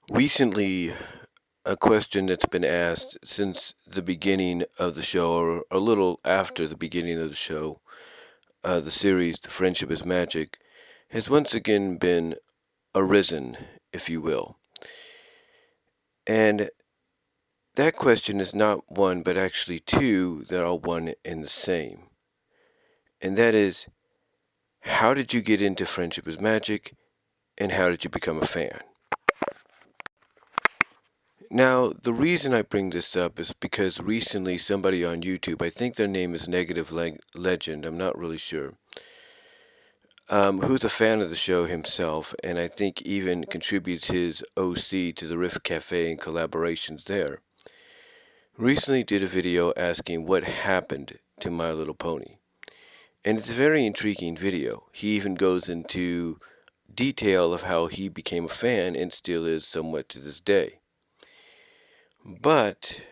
Recently, a question that's been asked since the beginning of the show, or a little after the beginning of the show, the series, The Friendship is Magic, has once again been arisen, if you will. And that question is not one, but actually two that are one and the same. And that is, how did you get into Friendship is Magic, and how did you become a fan? Now, the reason I bring this up is because recently somebody on YouTube, I think their name is Negative Legend, I'm not really sure, who's a fan of the show himself, and I think even contributes his OC to the Rift Cafe and collaborations there, recently did a video asking what happened to My Little Pony. And it's a very intriguing video. He even goes into detail of how he became a fan and still is somewhat to this day. But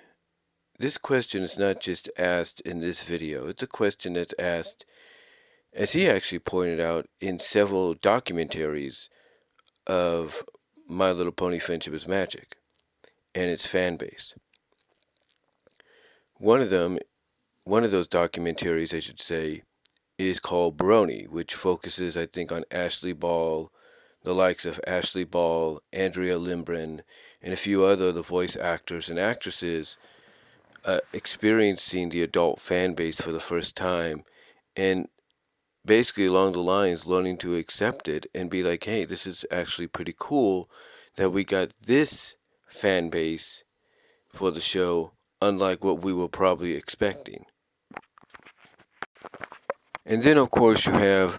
this question is not just asked in this video. It's a question that's asked, as he actually pointed out, in several documentaries of My Little Pony Friendship is Magic and its fan base. One of those documentaries, I should say, is called Brony, which focuses, I think, on Ashley Ball, the likes of Ashley Ball, Andrea Lindgren, and a few other of the voice actors and actresses experiencing the adult fan base for the first time, and basically along the lines learning to accept it and be like, hey, this is actually pretty cool that we got this fan base for the show, unlike what we were probably expecting. And then, of course, you have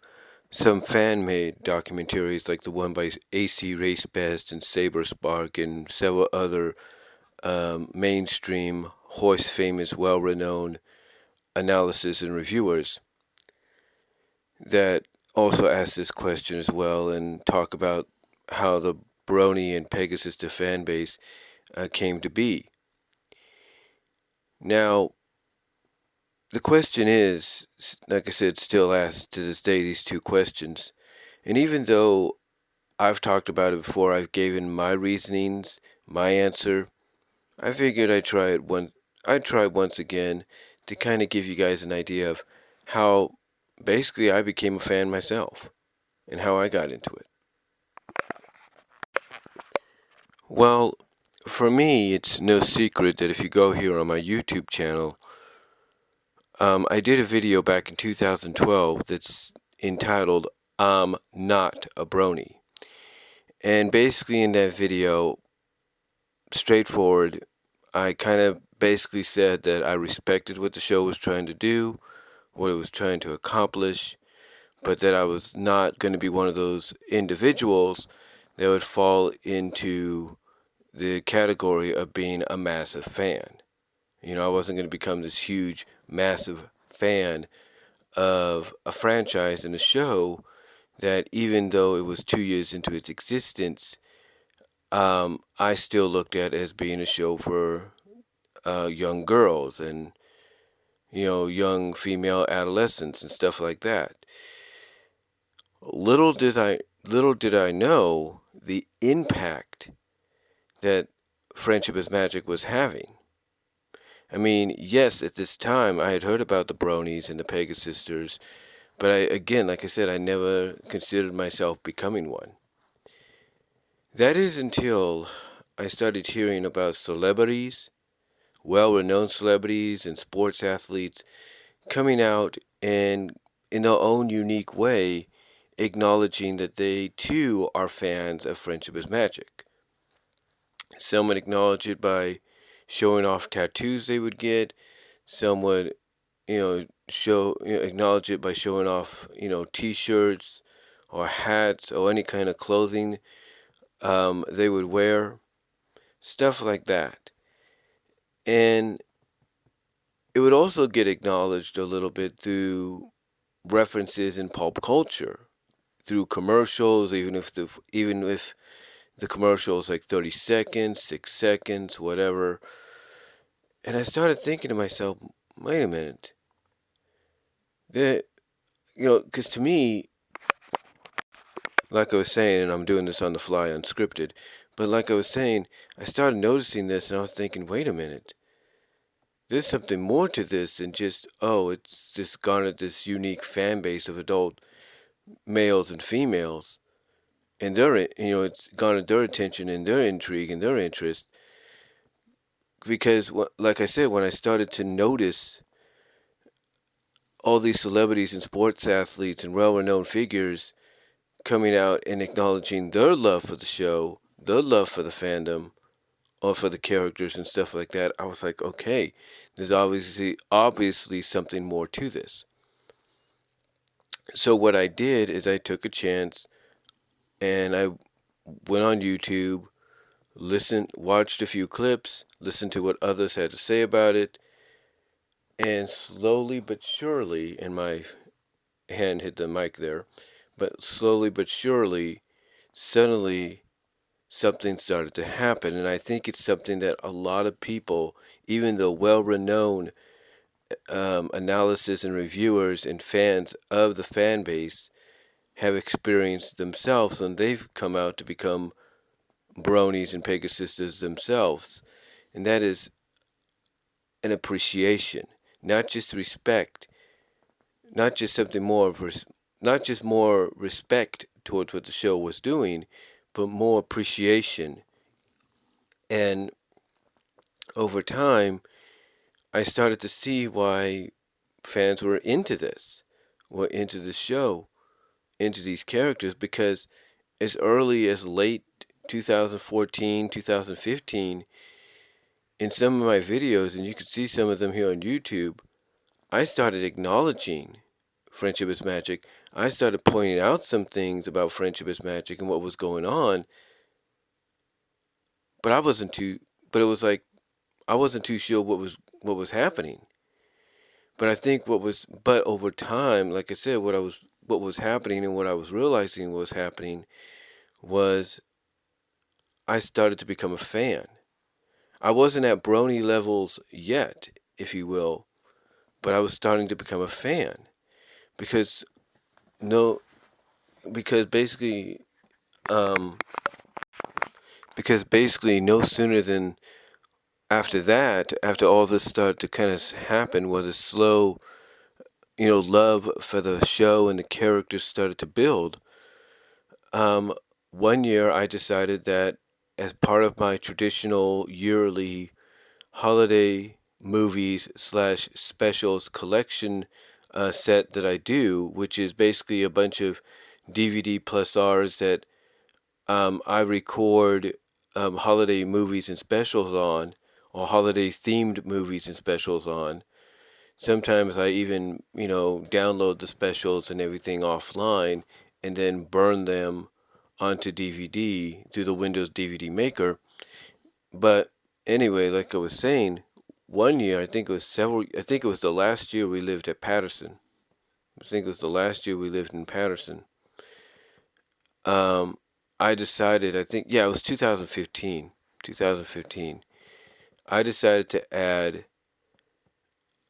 some fan-made documentaries like the one by AC Race Best and Saber Spark and several other mainstream, horse-famous, well-renowned analysis and reviewers that also ask this question as well and talk about how the Brony and Pegasister fan base came to be. Now, the question is, like I said, still asked to this day, these two questions. And even though I've talked about it before, I've given my reasonings, my answer, I figured I'd try once again to kind of give you guys an idea of how basically I became a fan myself and how I got into it. Well, for me, it's no secret that if you go here on my YouTube channel, I did a video back in 2012 that's entitled, I'm Not a Brony. And basically in that video, straightforward, I kind of basically said that I respected what the show was trying to do, what it was trying to accomplish, but that I was not going to be one of those individuals that would fall into the category of being a massive fan. You know, I wasn't going to become this huge, massive fan of a franchise and a show that, even though it was 2 years into its existence, I still looked at as being a show for young girls and, you know, young female adolescents and stuff like that. Little did I know the impact that Friendship is Magic was having. I mean, yes, at this time I had heard about the Bronies and the Pegasisters, but again, like I said, I never considered myself becoming one. That is until I started hearing about celebrities, well-renowned celebrities and sports athletes coming out and, in their own unique way, acknowledging that they too are fans of Friendship is Magic. Some would acknowledge it by showing off tattoos they would get. Some would, acknowledge it by showing off, T-shirts or hats or any kind of clothing they would wear, stuff like that. And it would also get acknowledged a little bit through references in pulp culture, through commercials, even if the commercial is like 30 seconds, 6 seconds, whatever. And I started thinking to myself, wait a minute. Because to me, like I was saying, and I'm doing this on the fly, unscripted, But like I was saying, I started noticing this and I was thinking, wait a minute. There's something more to this than just, oh, it's just garnered this unique fan base of adult males and females. And it's garnered their attention and their intrigue and their interest. Because, like I said, when I started to notice all these celebrities and sports athletes and well-renowned figures coming out and acknowledging their love for the show, their love for the fandom, or for the characters and stuff like that, I was like, okay, there's obviously something more to this. So what I did is I took a chance and I went on YouTube, watched a few clips, listened to what others had to say about it, and slowly but surely, and my hand hit the mic there, but slowly but surely, suddenly something started to happen. And I think it's something that a lot of people, even the well-renowned analysis and reviewers and fans of the fan base, have experienced themselves when they've come out to become Bronies and Pegasisters themselves. And that is an appreciation, not just respect, not just something more of, not just more respect towards what the show was doing, but more appreciation. And over time, I started to see why fans were into this, were into the show, into these characters, because as early as late 2014, 2015, in some of my videos, and you can see some of them here on YouTube, I started acknowledging Friendship is Magic. I started pointing out some things about Friendship is Magic and what was going on, but but it was like, I wasn't too sure what was happening. But I think but over time, like I said, what was happening and what I was realizing was happening was I started to become a fan. I wasn't at Brony levels yet, if you will, but I was starting to become a fan because no, because basically, um, no sooner than after that, after all this started to kind of happen, was a slow, love for the show and the characters started to build. Um, one year I decided that as part of my traditional yearly holiday movies slash specials collection set that I do, which is basically a bunch of DVD plus R's that I record holiday movies and specials on, or holiday themed movies and specials on. Sometimes I even, download the specials and everything offline and then burn them onto DVD through the Windows DVD Maker. But anyway, like I was saying, one year, I think it was the last year we lived at Patterson. I think it was the last year we lived in Patterson. Um, I decided, yeah, it was 2015. 2015. I decided to add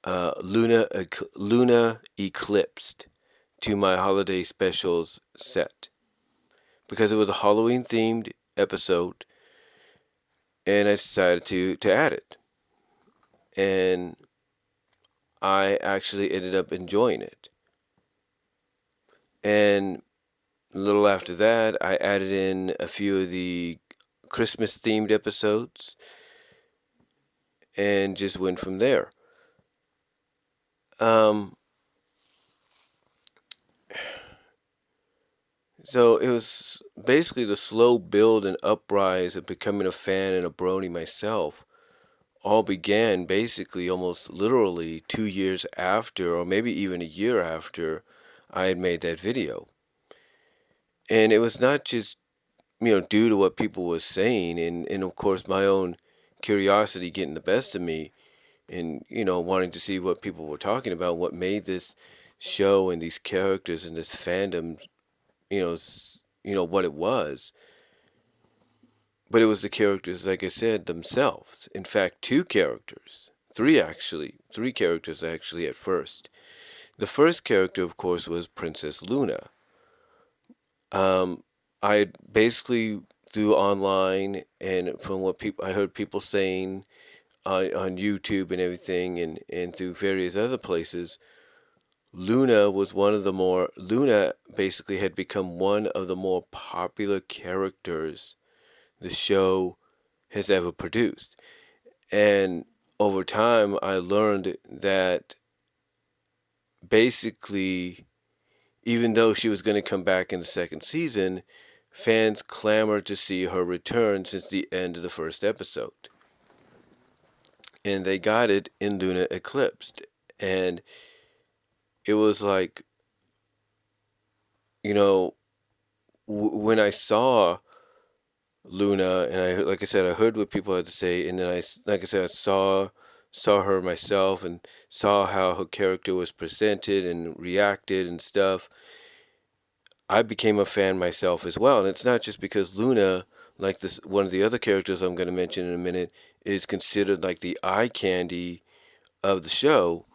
Luna Eclipsed to my holiday specials set because it was a Halloween themed episode, and I decided to add it, and I actually ended up enjoying it. And a little after that, I added in a few of the Christmas themed episodes and just went from there. So it was basically the slow build and uprise of becoming a fan and a brony myself. All began basically almost literally 2 years after, or maybe even a year after, I had made that video. And it was not just, due to what people were saying, and of course my own curiosity getting the best of me, and wanting to see what people were talking about, what made this show and these characters and this fandom, what it was. But it was the characters, like I said, themselves. In fact, three characters actually at first. The first character, of course, was Princess Luna. I basically through online and from what I heard people saying on YouTube and everything, and through various other places, Luna basically had become one of the more popular characters the show has ever produced. And over time, I learned that basically, even though she was going to come back in the second season, fans clamored to see her return since the end of the first episode. And they got it in Luna Eclipsed. And it was like, you know, when I saw Luna, and like I said, I heard what people had to say, and then like I said, I saw her myself and saw how her character was presented and reacted and stuff. I became a fan myself as well, and it's not just because Luna, like this one of the other characters I'm going to mention in a minute, is considered like the eye candy of the show,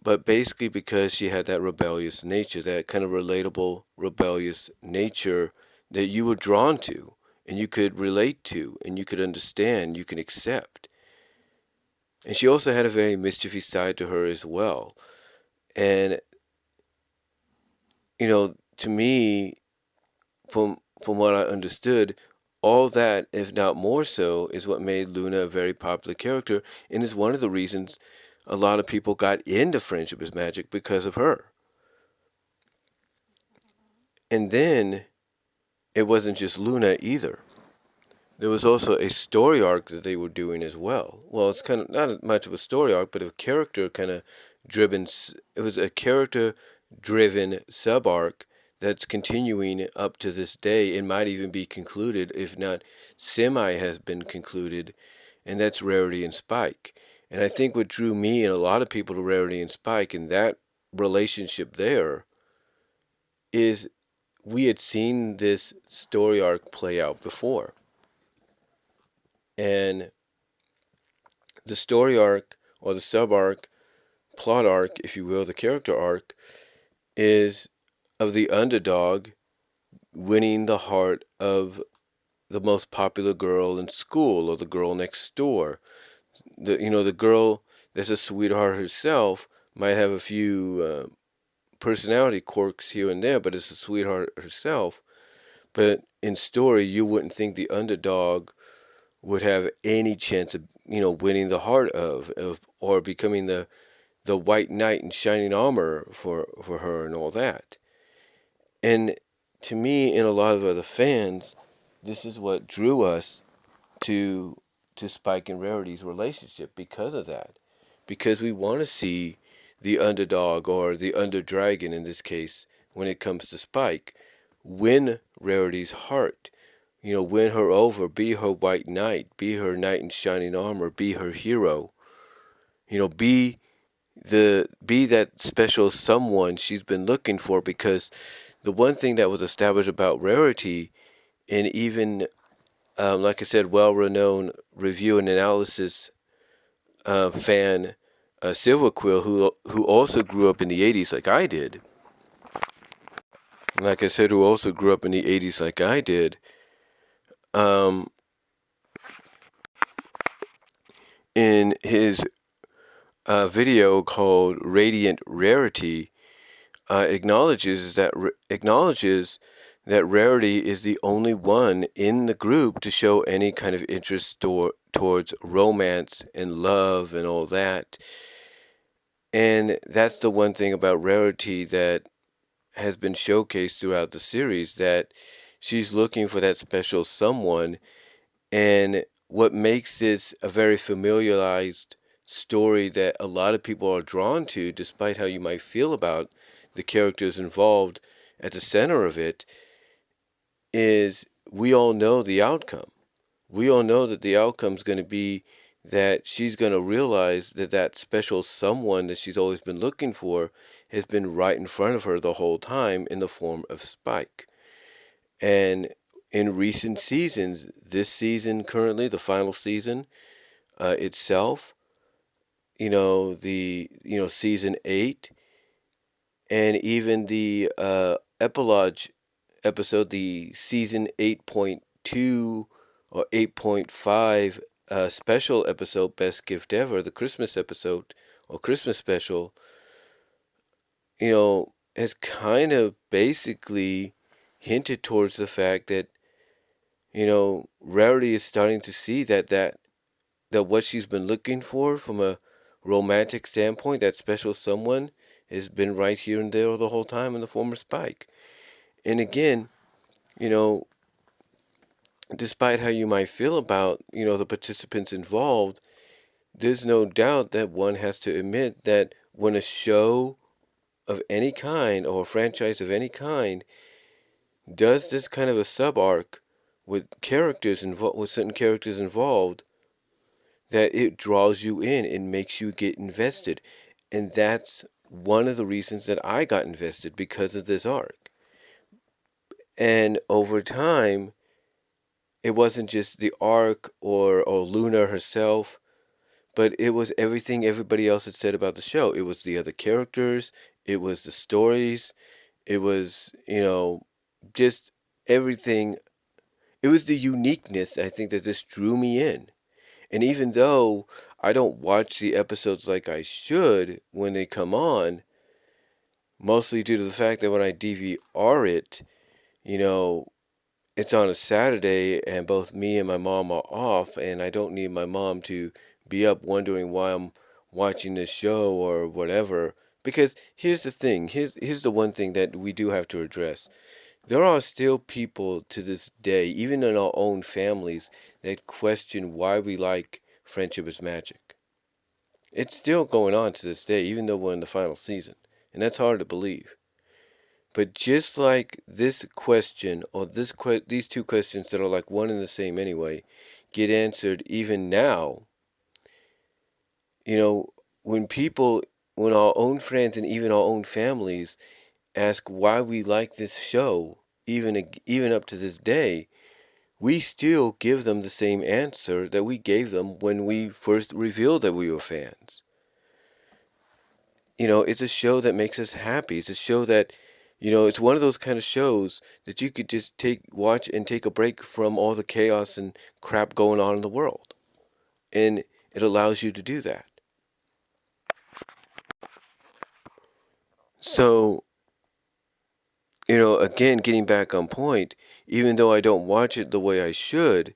but basically because she had that rebellious nature, that kind of relatable, rebellious nature that you were drawn to, and you could relate to, and you could understand, you can accept. And she also had a very mischievous side to her as well. And, to me, from what I understood, all that, if not more so, is what made Luna a very popular character, and is one of the reasons a lot of people got into Friendship is Magic because of her. And then it wasn't just Luna either. There was also a story arc that they were doing as well. Well, it's kind of not much of a story arc, but a character kind of driven. It was a character driven sub arc that's continuing up to this day. It might even be concluded, if not semi has been concluded, and that's Rarity and Spike. And I think what drew me and a lot of people to Rarity and Spike and that relationship there is we had seen this story arc play out before. And the story arc, or the sub arc, plot arc, if you will, the character arc, is of the underdog winning the heart of the most popular girl in school, or the girl next door. The girl that's a sweetheart herself might have a few personality quirks here and there, but it's a sweetheart herself. But in story, you wouldn't think the underdog would have any chance of winning the heart of or becoming the white knight in shining armor for her and all that. And to me and a lot of other fans, this is what drew us to Spike and Rarity's relationship because of that. Because we want to see the underdog, or the underdragon in this case, when it comes to Spike, win Rarity's heart. Win her over, be her white knight, be her knight in shining armor, be her hero. Be that special someone she's been looking for, because the one thing that was established about Rarity, and even, like I said, well-renowned review and analysis fan, Silver Quill, who also grew up in the 80s like I did, who also grew up in the 80s like I did, in his video called Radiant Rarity, acknowledges that Rarity is the only one in the group to show any kind of interest towards romance and love and all that. And that's the one thing about Rarity that has been showcased throughout the series, that she's looking for that special someone. And what makes this a very familiarized story that a lot of people are drawn to, despite how you might feel about the characters involved at the center of it, is we all know the outcome. We all know that the outcome is going to be that she's going to realize that that special someone that she's always been looking for has been right in front of her the whole time in the form of Spike. And in recent seasons, this season currently, the final season itself, season 8, and even the epilogue episode, the season 8.2 8.2 or 8.5 special episode, Best Gift Ever, the Christmas episode or Christmas special, has kind of basically hinted towards the fact that, Rarity is starting to see that what she's been looking for from a romantic standpoint, that special someone, has been right here and there the whole time in the form of Spike. And again, you know, despite how you might feel about, the participants involved, there's no doubt that one has to admit that when a show of any kind or a franchise of any kind does this kind of a sub arc with certain characters involved, that it draws you in and makes you get invested. And that's one of the reasons that I got invested, because of this arc. And over time, it wasn't just the arc or Luna herself, but it was everything everybody else had said about the show. It was the other characters, it was the stories, it was, just everything. It was the uniqueness, I think, that just drew me in. And even though I don't watch the episodes like I should when they come on, mostly due to the fact that when I DVR it, it's on a Saturday and both me and my mom are off, and I don't need my mom to be up wondering why I'm watching this show or whatever. Because here's the thing, here's the one thing that we do have to address. There are still people to this day, even in our own families, that question why we like Friendship is Magic. It's still going on to this day, even though we're in the final season. And that's hard to believe. But just like this question, or these two questions that are like one and the same anyway, get answered even now, when our own friends and even our own families ask why we like this show, even up to this day, we still give them the same answer that we gave them when we first revealed that we were fans. It's a show that makes us happy. It's a show that, it's one of those kind of shows that you could just watch and take a break from all the chaos and crap going on in the world. And it allows you to do that. So, again, getting back on point, even though I don't watch it the way I should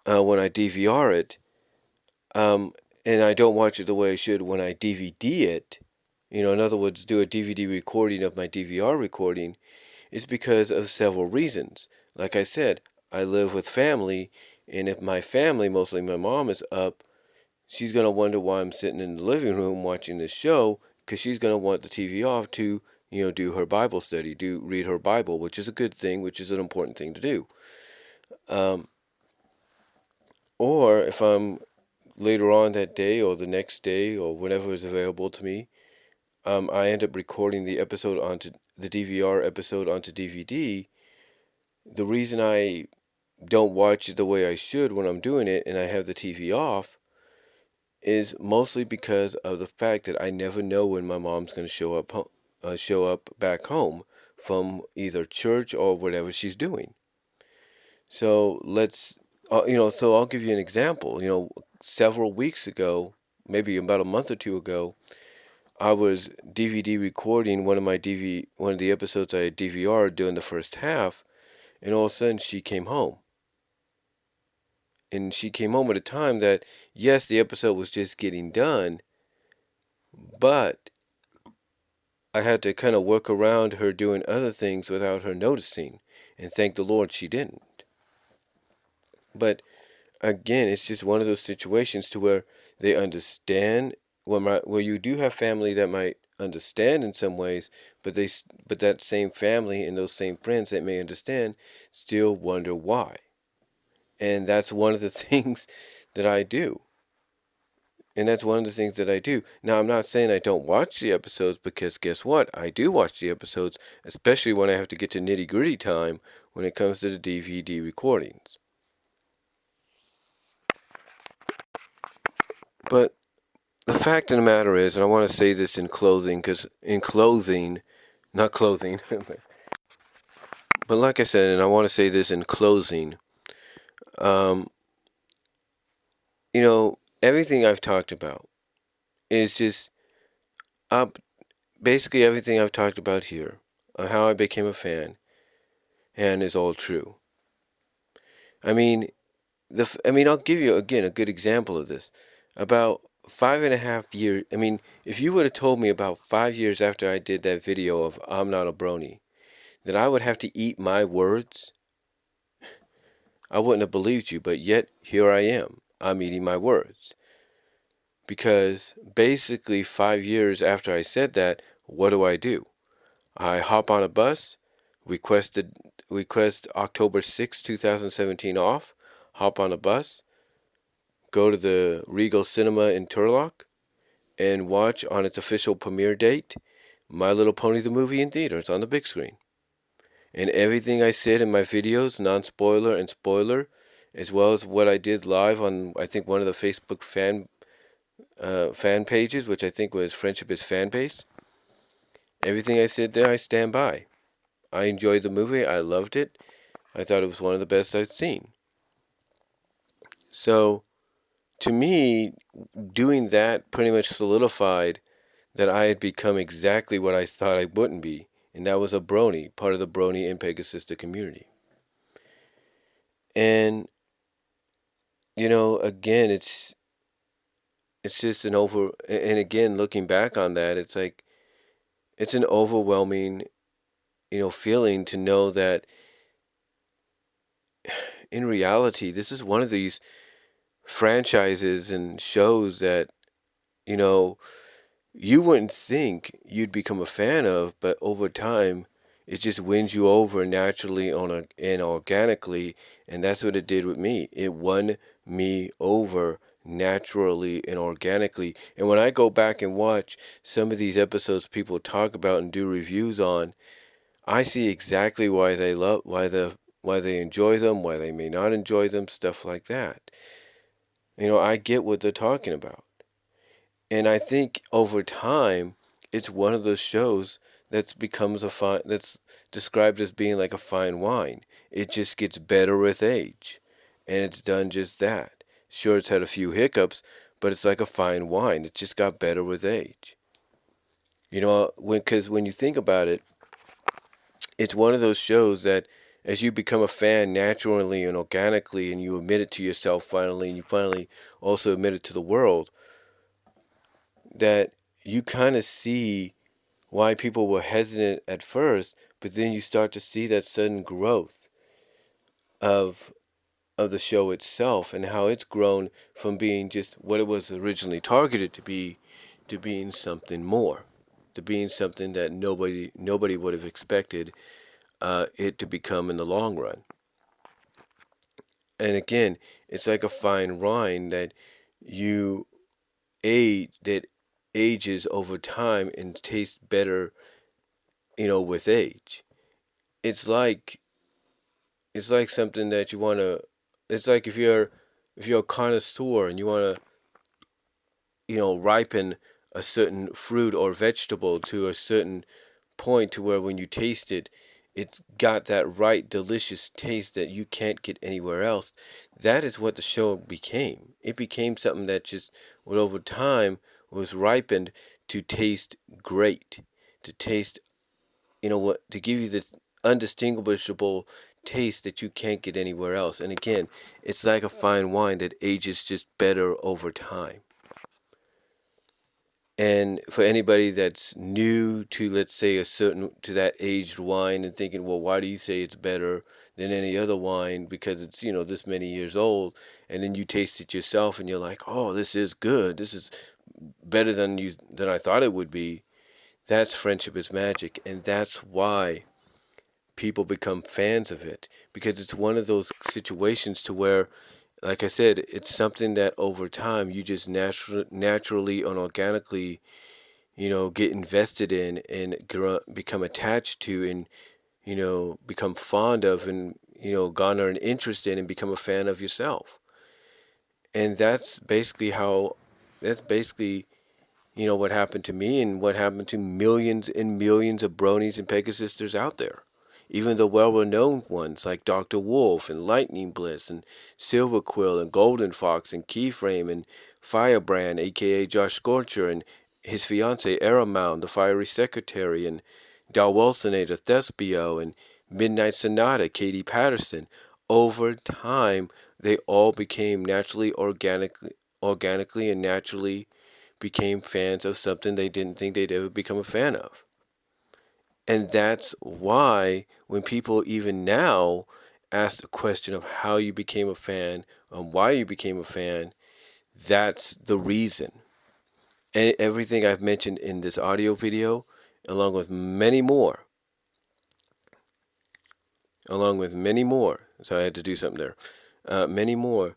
when I DVR it, and I don't watch it the way I should when I DVD it, in other words, do a DVD recording of my DVR recording, is because of several reasons. Like I said, I live with family, and if my family, mostly my mom, is up, she's going to wonder why I'm sitting in the living room watching this show, because she's going to want the TV off to, do her Bible study, read her Bible, which is a good thing, which is an important thing to do. Or if I'm later on that day or the next day or whenever is available to me, I end up recording the episode onto the DVR episode onto DVD. The reason I don't watch it the way I should when I'm doing it and I have the TV off is mostly because of the fact that I never know when my mom's going to show up back home from either church or whatever she's doing. So so I'll give you an example. Several weeks ago, maybe about a month or two ago, I was DVD recording one of the episodes I had DVR'd during the first half, and all of a sudden she came home. And she came home at a time that, yes, the episode was just getting done, but I had to kind of work around her doing other things without her noticing, and thank the Lord she didn't. But again, it's just one of those situations to where they understand, where you do have family that might understand in some ways, but that same family and those same friends that may understand still wonder why. And that's one of the things that I do. Now, I'm not saying I don't watch the episodes, because guess what? I do watch the episodes, especially when I have to get to nitty-gritty time when it comes to the DVD recordings. But the fact of the matter is, and I want to say this in closing, not clothing, But like I said, and I want to say this in closing, um, everything I've talked about is just up. Basically, everything I've talked about here, on how I became a fan, and is all true. I mean, I'll give you again a good example of this. About 5.5 years. I mean, if you would have told me about 5 years after I did that video of I'm not a brony, that I would have to eat my words, I wouldn't have believed you. But yet here I am. I'm eating my words. Because basically 5 years after I said that, what do? I hop on a bus, request October 6, 2017 off, hop on a bus, go to the Regal Cinema in Turlock, and watch on its official premiere date My Little Pony the movie in theaters on the big screen. And everything I said in my videos, non-spoiler and spoiler, as well as what I did live on, I think, one of the Facebook fan pages, which I think was Friendship is Fan Base. Everything I said there, I stand by. I enjoyed the movie. I loved it. I thought it was one of the best I've seen. So, to me, doing that pretty much solidified that I had become exactly what I thought I wouldn't be, and that was a Brony, part of the Brony and Pegasister community. And again, it's just and again, looking back on that, it's like it's an overwhelming, feeling to know that in reality, this is one of these franchises and shows that, you know, you wouldn't think you'd become a fan of, but over time, it just wins you over naturally and organically, and that's what it did with me. It won me over naturally and organically. And when I go back and watch some of these episodes people talk about and do reviews on, I see exactly why they enjoy them, why they may not enjoy them, stuff like that. I get what they're talking about. And I think over time, it's one of those shows that's described as being like a fine wine. It just gets better with age, and it's done just that. Sure, it's had a few hiccups, but it's like a fine wine. It just got better with age. Because when you think about it, it's one of those shows that as you become a fan naturally and organically, and you admit it to yourself finally, and you finally also admit it to the world, that you kind of see why people were hesitant at first, but then you start to see that sudden growth of the show itself and how it's grown from being just what it was originally targeted to be to being something more, to being something that nobody would have expected it to become in the long run. And again, it's like a fine wine you that ages over time and tastes better, with age. It's like something that you want to. It's like if you're a connoisseur and you want to, ripen a certain fruit or vegetable to a certain point to where when you taste it, it's got that right delicious taste that you can't get anywhere else. That is what the show became. It became something that just, well, over time, was ripened to taste great, to taste, to give you this undistinguishable taste that you can't get anywhere else. And again, it's like a fine wine that ages just better over time. And for anybody that's new to, let's say, to that aged wine and thinking, well, why do you say it's better than any other wine because it's, this many years old, and then you taste it yourself and you're like, oh, this is good. This is better than I thought it would be. That's Friendship is Magic, and that's why people become fans of it, because it's one of those situations to where, like I said, it's something that over time you just naturally and organically, get invested in and become attached to, and become fond of, and garner an interest in and become a fan of yourself. And that's basically what happened to me and what happened to millions and millions of Bronies and Pegasisters out there. even the well-renowned ones like Dr. Wolf and Lightning Bliss and Silver Quill and Golden Fox and Keyframe and Firebrand, aka Josh Scorcher, and his fiancee Aramount, the Fiery Secretary, and Dalwelsonator Thespio, and Midnight Sonata, Katie Patterson. Over time, they all became organically and naturally became fans of something they didn't think they'd ever become a fan of. And that's why when people even now ask the question of how you became a fan and why you became a fan, that's the reason. And everything I've mentioned in this audio video, along with many more, so I had to do something there, many more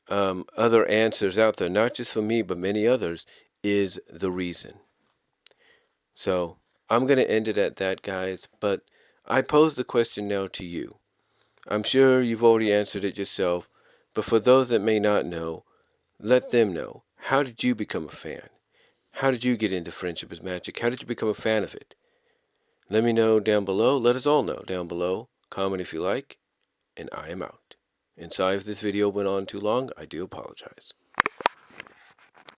other answers out there, not just for me, but many others, is the reason. So I'm going to end it at that, guys, but I pose the question now to you. I'm sure you've already answered it yourself, but for those that may not know, let them know. How did you become a fan? How did you get into Friendship is Magic? How did you become a fan of it? Let me know down below. Let us all know down below. Comment if you like, and I am out. And sorry if this video went on too long. I do apologize.